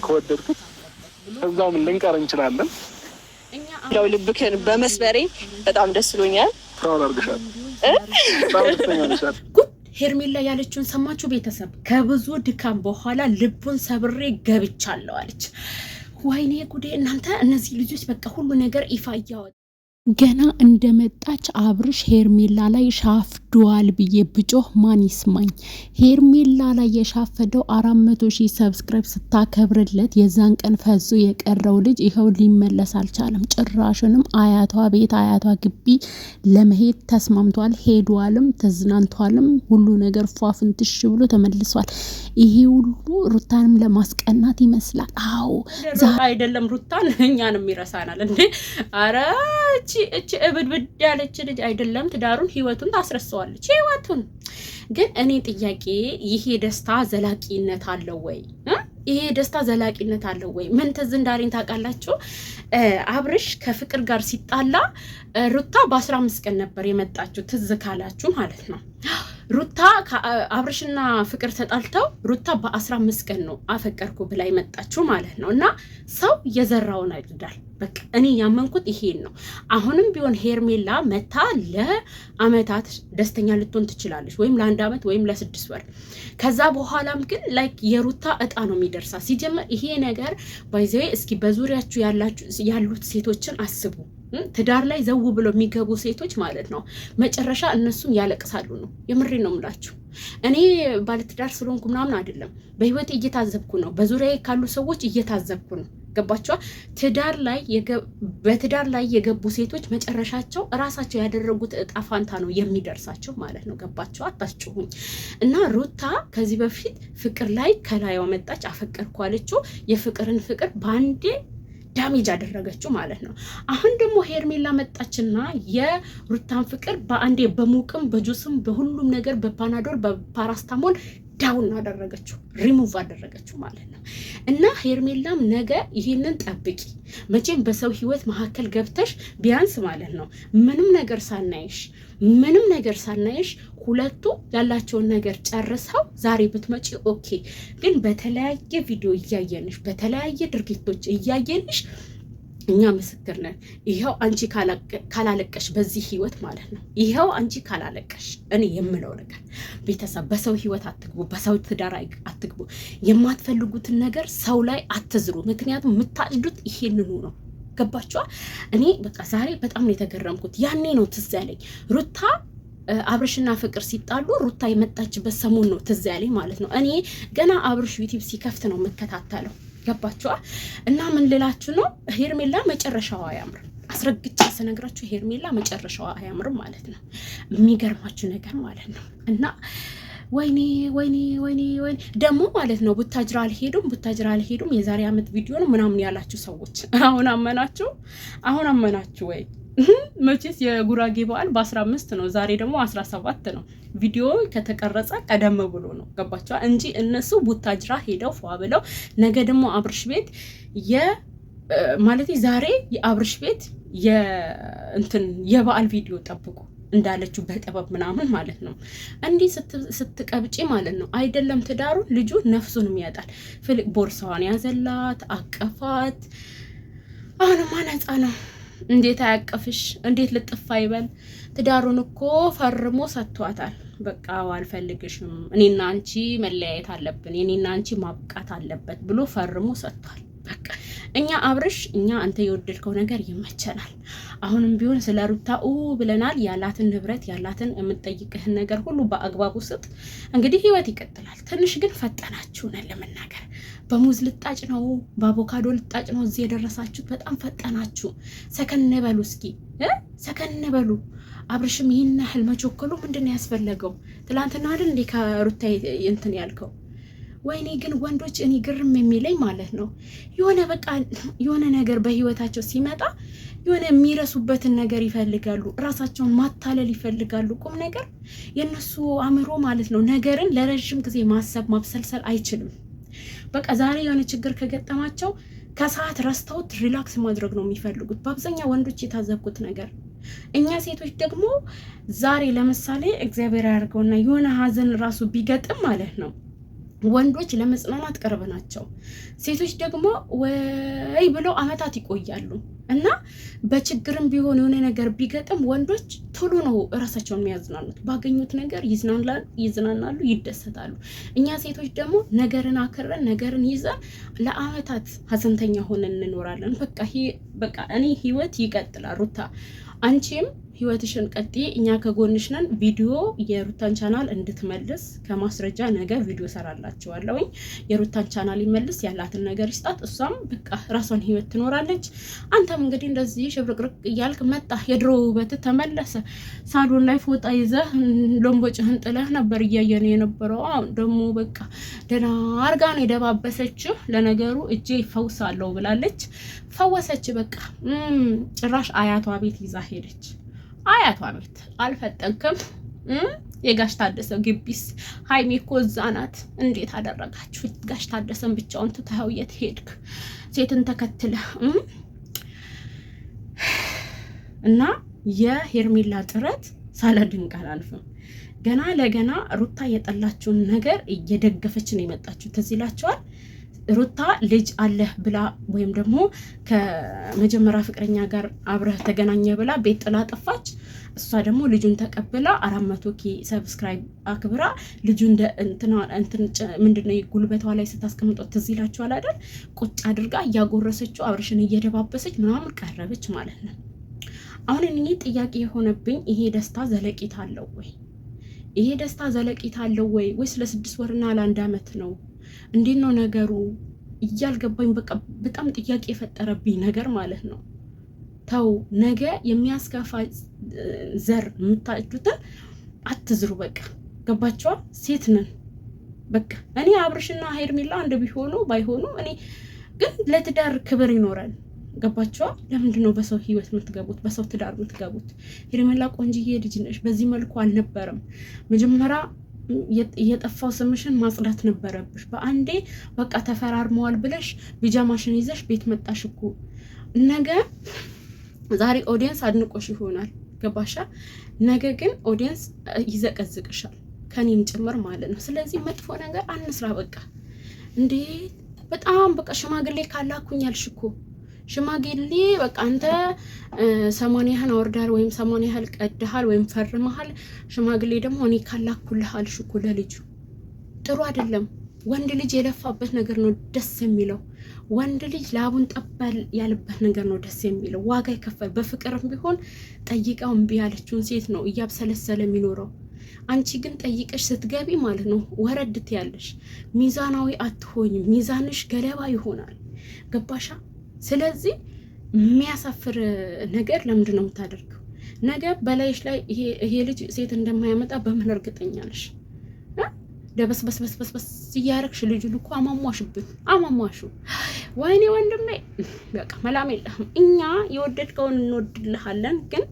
ከወደድኩት እዛው ምን ልንቀር እንችላለን። ያው ልብክን በመስበሬ በጣም ደስ ብሎኛል። ፍራውን አርግሻል። ሄርሜላ ያለችውን ሰማችሁ ቤተሰብ? ከብዙ ድካም በኋላ ልቡን ሰብሬ ገብቻለሁ አለች። ወይኔ ጉዴ እናንተ! እነዚህ ልጆች በቃ ሁሉ ነገር ይፋ እያወጡ ገና እንደመጣች አብርሽ ሄርሜላ ላይ ሻፍዷል ብዬ ብጮህ ማን ይስማኝ? ሄርሜላ ላይ የሻፈደው 400,000 ሰብስክራይብ ስታከብርለት የዛን ቀን ፈዞ የቀረው ልጅ ይኸው ሊመለስ አልቻለም። ጭራሽንም አያቷ ቤት አያቷ ግቢ ለመሄድ ተስማምቷል። ሄዷልም ተዝናንቷልም ሁሉ ነገር ፏፍንትሽ ብሎ ተመልሷል። ይሄ ሁሉ ሩታንም ለማስቀናት ይመስላል። አዎ አይደለም ሩታን እኛንም ይረሳናል እንዴ! አረ እቺ እብድብድ ያለች ልጅ አይደለም ትዳሩን ህይወቱን ታስረሳዋለች። ህይወቱን ግን እኔ ጥያቄ ይሄ ደስታ ዘላቂነት አለው ወይ? ይሄ ደስታ ዘላቂነት አለው ወይ? ምን ትዝ እንዳለኝ ታውቃላችሁ? አብርሽ ከፍቅር ጋር ሲጣላ ሩታ በ15 ቀን ነበር የመጣችው፣ ትዝ ካላችሁ ማለት ነው። ሩታ አብርሽና ፍቅር ተጣልተው ሩታ በ15 ቀን ነው አፈቀርኩ ብላ የመጣችው ማለት ነው። እና ሰው የዘራውን አይደል? በቃ እኔ ያመንኩት ይሄን ነው። አሁንም ቢሆን ሄርሜላ መታ ለአመታት ደስተኛ ልትሆን ትችላለች፣ ወይም ለ1 አመት ወይም ለ6 ወር። ከዛ በኋላም ግን ላይክ የሩታ እጣ ነው የሚደርሳ። ሲጀመር ይሄ ነገር ባይዘይ እስኪ በዙሪያችሁ ያሉት ሴቶችን አስቡ። ትዳር ላይ ዘው ብለው የሚገቡ ሴቶች ማለት ነው መጨረሻ እነሱም ያለቅሳሉ ነው። የምሬ ነው የምላችሁ። እኔ ባለትዳር ስለሆንኩ ምናምን አይደለም፣ በህይወት እየታዘብኩ ነው፣ በዙሪያዬ ካሉ ሰዎች እየታዘብኩ ነው። ገባችኋ? በትዳር ላይ የገቡ ሴቶች መጨረሻቸው እራሳቸው ያደረጉት እጣ ፋንታ ነው የሚደርሳቸው ማለት ነው። ገባችኋ? አታስጭሁኝ። እና ሩታ ከዚህ በፊት ፍቅር ላይ ከላይዋ መጣች፣ አፈቀርኩ አለችው። የፍቅርን ፍቅር ባንዴ ዳሜጅ አደረገችው ማለት ነው። አሁን ደግሞ ሄርሜላ መጣችና የሩታን ፍቅር በአንዴ በሙቅም በጁስም በሁሉም ነገር በፓናዶል በፓራስታሞል ዳውን አደረገችው፣ ሪሙቭ አደረገችው ማለት ነው። እና ሄርሜላም ነገ ይሄንን ጠብቂ። መቼም በሰው ህይወት መካከል ገብተሽ ቢያንስ ማለት ነው ምንም ነገር ሳናይሽ ሁለቱ ያላቸውን ነገር ጨርሰው ዛሬ ብትመጪ ኦኬ። ግን በተለያየ ቪዲዮ እያየንሽ በተለያየ ድርጊቶች እያየንሽ እኛ ምስክር ነን። ይኸው አንቺ ካላለቀሽ በዚህ ህይወት ማለት ነው፣ ይኸው አንቺ ካላለቀሽ እኔ የምለው ነገር ቤተሰብ በሰው ህይወት አትግቡ፣ በሰው ትዳር አትግቡ። የማትፈልጉትን ነገር ሰው ላይ አትዝሩ። ምክንያቱም የምታጭዱት ይሄንኑ ነው። ገባችኋ? እኔ በቃ ዛሬ በጣም ነው የተገረምኩት። ያኔ ነው ትዝ ያለኝ ሩታ አብርሽና ፍቅር ሲጣሉ ሩታ የመጣችበት ሰሞን ነው ትዝ ያለኝ ማለት ነው። እኔ ገና አብርሽ ዩቲዩብ ሲከፍት ነው የምከታተለው። ገባችኋ? እና ምን ልላችሁ ነው፣ ሄርሜላ መጨረሻዋ አያምርም። አስረግጬ ስነግራችሁ ሄርሜላ መጨረሻዋ አያምርም ማለት ነው። የሚገርማችሁ ነገር ማለት ነው። እና ወይኔ ደግሞ ማለት ነው ቡታጅራ አልሄዱም የዛሬ አመት ቪዲዮ ነው ምናምን ያላችሁ ሰዎች አሁን አመናችሁ ወይ? መቼስ የጉራጌ በዓል በ15 ነው፣ ዛሬ ደግሞ 17 ነው። ቪዲዮ ከተቀረጸ ቀደም ብሎ ነው። ገባችኋ? እንጂ እነሱ ቡታጅራ ሄደው ፏ ብለው ነገ ደግሞ አብርሽ ቤት ዛሬ የአብርሽ ቤት የበዓል ቪዲዮ ጠብቁ እንዳለችው በጥበብ ምናምን ማለት ነው። እንዲህ ስትቀብጪ ማለት ነው አይደለም ትዳሩን ልጁ ነፍሱንም ያጣል። ፍልቅ ቦርሳዋን ያዘላት፣ አቀፋት። አሁንማ ነፃ ነው። እንዴት አያቀፍሽ? እንዴት ልጥፋ ይበል? ትዳሩን እኮ ፈርሞ ሰጥቷታል። በቃ አልፈልግሽም፣ እኔና አንቺ መለያየት አለብን፣ እኔና አንቺ ማብቃት አለበት ብሎ ፈርሞ ሰጥቷል። በቃ እኛ አብርሽ አንተ የወደድከው ነገር ይመቸናል። አሁንም ቢሆን ስለ ሩታ ብለናል። ያላትን ንብረት ያላትን የምትጠይቅህን ነገር ሁሉ በአግባቡ ስጥ። እንግዲህ ህይወት ይቀጥላል። ትንሽ ግን ፈጠናችሁ ነን ለመናገር። በሙዝ ልጣጭ ነው በአቮካዶ ልጣጭ ነው እዚህ የደረሳችሁት። በጣም ፈጠናችሁ። ሰከን በሉ እስኪ ሰከን በሉ። አብርሽም ይህን ያህል መቸኮሉ ምንድን ነው ያስፈለገው? ትላንትና አይደል እንዴ ከሩታ እንትን ያልከው? ወይኔ ግን ወንዶች እኔ ግርም የሚለኝ ማለት ነው የሆነ ነገር በህይወታቸው ሲመጣ የሆነ የሚረሱበትን ነገር ይፈልጋሉ። ራሳቸውን ማታለል ይፈልጋሉ። ቁም ነገር የነሱ አእምሮ ማለት ነው ነገርን ለረጅም ጊዜ ማሰብ ማብሰልሰል አይችልም። በቃ ዛሬ የሆነ ችግር ከገጠማቸው ከሰዓት ረስተውት ሪላክስ ማድረግ ነው የሚፈልጉት በአብዛኛው ወንዶች የታዘብኩት ነገር። እኛ ሴቶች ደግሞ ዛሬ ለምሳሌ እግዚአብሔር ያርገውና የሆነ ሀዘን ራሱ ቢገጥም ማለት ነው ወንዶች ለመጽናናት ቅርብ ናቸው። ሴቶች ደግሞ ወይ ብለው አመታት ይቆያሉ እና በችግርም ቢሆን የሆነ ነገር ቢገጥም ወንዶች ቶሎ ነው እራሳቸውን የሚያዝናኑት። ባገኙት ነገር ይዝናናሉ፣ ይደሰታሉ። እኛ ሴቶች ደግሞ ነገርን አክረን ነገርን ይዘን ለአመታት ሀዘንተኛ ሆነን እንኖራለን። በቃ እኔ ህይወት ይቀጥላል። ሩታ አንቺም ህይወትሽን ቀጥይ፣ እኛ ከጎንሽ ነን። ቪዲዮ የሩታን ቻናል እንድትመልስ ከማስረጃ ነገር ቪዲዮ ሰራላችኋለሁ። የሩታን ቻናል ይመልስ፣ ያላትን ነገር ይስጣት። እሷም በቃ ራሷን ህይወት ትኖራለች። አንተም እንግዲህ እንደዚህ ሽብርቅርቅ እያልክ መጣ፣ የድሮ ውበት ተመለሰ። ሳሎን ላይ ፎጣ ይዘህ ሎምቦጭህን ጥለህ ነበር እያየን የነበረው። ደግሞ በቃ ደህና አርጋ ነው የደባበሰችው። ለነገሩ እጄ ይፈውሳለሁ ብላለች፣ ፈወሰች። በቃ ጭራሽ አያቷ ቤት ይዛ ሄደች። አያቷ ቤት አልፈጠንክም? የጋሽ ታደሰ ግቢስ ሀይሚ እኮ እዛ ናት። እንዴት አደረጋችሁ? ጋሽ ታደሰን ብቻውን ትተኸው የት ሄድክ? ሴትን ተከትለ እና የሄርሜላ ጥረት ሳላደንቅ አላልፍም። ገና ለገና ሩታ የጠላችውን ነገር እየደገፈች ነው የመጣችሁ። ትዝ ይላችኋል። ሩታ ልጅ አለህ ብላ ወይም ደግሞ ከመጀመሪያ ፍቅረኛ ጋር አብረህ ተገናኘ ብላ ቤት ጥላ ጠፋች። እሷ ደግሞ ልጁን ተቀብላ 400K ሰብስክራይብ አክብራ ልጁ ምንድነው ጉልበቷ ላይ ስታስቀምጠው ትዝ ይላችኋል አይደል? ቁጭ አድርጋ እያጎረሰችው አብርሽን እየደባበሰች ምናምን ቀረበች ማለት ነው። አሁን እኔ ጥያቄ የሆነብኝ ይሄ ደስታ ዘለቂታ አለው ወይ? ይሄ ደስታ ዘለቂታ አለው ወይ ወይስ ለ6 ወርና ለ1 አመት ነው? እንዴት ነው ነገሩ እያልገባኝ በቃ በጣም ጥያቄ የፈጠረብኝ ነገር ማለት ነው። ተው ነገ የሚያስከፋ ዘር የምታጩትን አትዝሩ። በቃ ገባችኋል? ሴት ነን በቃ። እኔ አብርሽና ሄርሜላ አንድ ቢሆኑ ባይሆኑ እኔ ግን ለትዳር ክብር ይኖራል። ገባችኋል? ለምንድን ነው በሰው ህይወት የምትገቡት? በሰው ትዳር የምትገቡት? ሄርሜላ ቆንጅዬ ልጅ ነሽ። በዚህ መልኩ አልነበረም መጀመሪያ የጠፋው ስምሽን ማጽዳት ነበረብሽ። በአንዴ በቃ ተፈራርመዋል ብለሽ ቢጃማሽን ይዘሽ ቤት መጣሽ እኮ። ነገ ዛሬ ኦዲየንስ አድንቆሽ ይሆናል። ገባሻ? ነገ ግን ኦዲየንስ ይዘቀዝቅሻል፣ ከኔም ጭምር ማለት ነው። ስለዚህ መጥፎ ነገር አንስራ። በቃ እንዴ በጣም በቃ ሽማግሌ ካላኩኝ አልሽ እኮ ሽማግሌ በቃ አንተ 80 ያህል አወርዳል ወይም 80 ያህል ቀድሃል ወይም ፈርመሃል። ሽማግሌ ደግሞ እኔ ካላኩልህ አልሽ እኮ። ለልጁ ጥሩ አይደለም። ወንድ ልጅ የለፋበት ነገር ነው ደስ የሚለው። ወንድ ልጅ ላቡን ጠባል ያለበት ነገር ነው ደስ የሚለው። ዋጋ ይከፈል። በፍቅርም ቢሆን ጠይቀው እምቢ ያለችውን ሴት ነው እያብሰለሰለ የሚኖረው። አንቺ ግን ጠይቀሽ ስትገቢ ማለት ነው ወረድት ያለሽ ሚዛናዊ አትሆኝም። ሚዛንሽ ገለባ ይሆናል። ገባሻ? ስለዚህ የሚያሳፍር ነገር ለምንድን ነው የምታደርገው? ነገ በላይሽ ላይ ይሄ ልጅ ሴት እንደማያመጣ በምን እርግጠኛ ነሽ? ደበስበስበስበስ እያረግሽ ልጁን እኮ አሟሟሽብን። አሟሟሹ ወይኔ ወንድሜ በቃ መላም የለህም። እኛ የወደድከውን እንወድልሃለን፣ ግን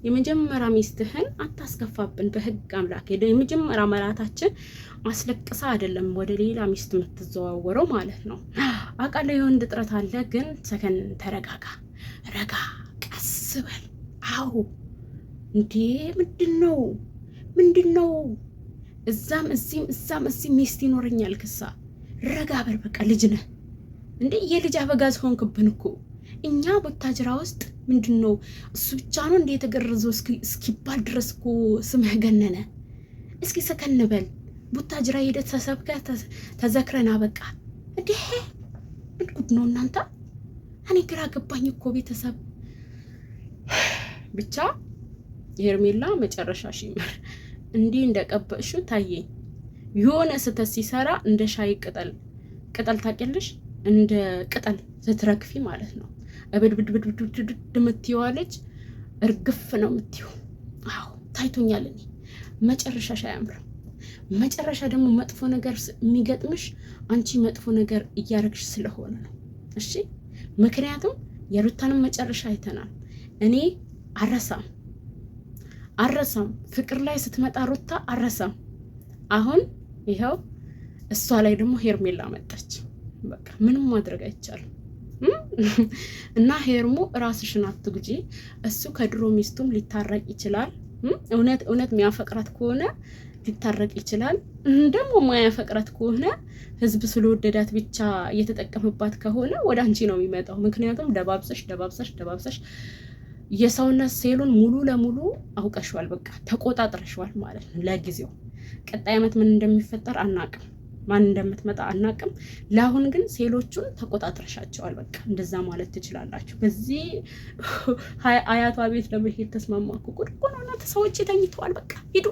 የመጀመሪያ ሚስትህን አታስከፋብን። በህግ አምላክ የመጀመሪያ መራታችን አስለቅሳ አይደለም ወደ ሌላ ሚስት የምትዘዋወረው ማለት ነው። አውቃለሁ የወንድ ጥረት አለ፣ ግን ሰከን ተረጋጋ፣ ረጋ ቀስ በል። አዎ እንዴ ምንድን ነው እዛም እዚህም ሚስት ይኖረኛል ክሳ። ረጋ በል በቃ። ልጅ ነህ እንዴ? የልጅ አበጋዝ ሆንክብን እኮ። እኛ ቡታጅራ ውስጥ ምንድን ነው እሱ ብቻ ነው እንዴ የተገረዘው እስኪባል ድረስ እኮ ስምህ ገነነ። እስኪ ሰከን በል። ቡታጅራ ሄደህ ተሰብከህ ተዘክረና በቃ። እንዴ ጉድ ነው እናንተ። እኔ ግራ ገባኝ እኮ ቤተሰብ። ብቻ ሄርሜላ መጨረሻሽ ይመር። እንዲህ እንደቀበእሹ ታየኝ። የሆነ ስህተት ሲሰራ እንደ ሻይ ቅጠል ታውቂያለሽ? እንደ ቅጠል ስትረግፊ ማለት ነው። እብድብድብድብድ የምትይዋለች እርግፍ ነው የምትይው። አዎ ታይቶኛል። እኔ መጨረሻሽ አያምርም። መጨረሻ ደግሞ መጥፎ ነገር የሚገጥምሽ አንቺ መጥፎ ነገር እያረግሽ ስለሆነ ነው። እሺ፣ ምክንያቱም የሩታንም መጨረሻ አይተናል። እኔ አረሳም ፍቅር ላይ ስትመጣ ሩታ አረሳም። አሁን ይኸው እሷ ላይ ደግሞ ሄርሜላ መጣች። በቃ ምንም ማድረግ አይቻልም። እና ሄርሙ ራስሽን አትጉጂ። እሱ ከድሮ ሚስቱም ሊታረቅ ይችላል። እውነት የሚያፈቅራት ከሆነ ሊታረቅ ይችላል። ደግሞ ማያፈቅራት ከሆነ ህዝብ ስለወደዳት ብቻ እየተጠቀመባት ከሆነ ወደ አንቺ ነው የሚመጣው። ምክንያቱም ደባብሰሽ የሰውነት ሴሉን ሙሉ ለሙሉ አውቀሽዋል። በቃ ተቆጣጥረሽዋል ማለት ነው ለጊዜው። ቀጣይ ዓመት ምን እንደሚፈጠር አናቅም፣ ማን እንደምትመጣ አናቅም። ለአሁን ግን ሴሎቹን ተቆጣጥረሻቸዋል። በቃ እንደዛ ማለት ትችላላችሁ። በዚህ አያቷ ቤት ለመሄድ ተስማማኩ። ቁድ ሰዎች ተኝተዋል። በቃ ሂዱ።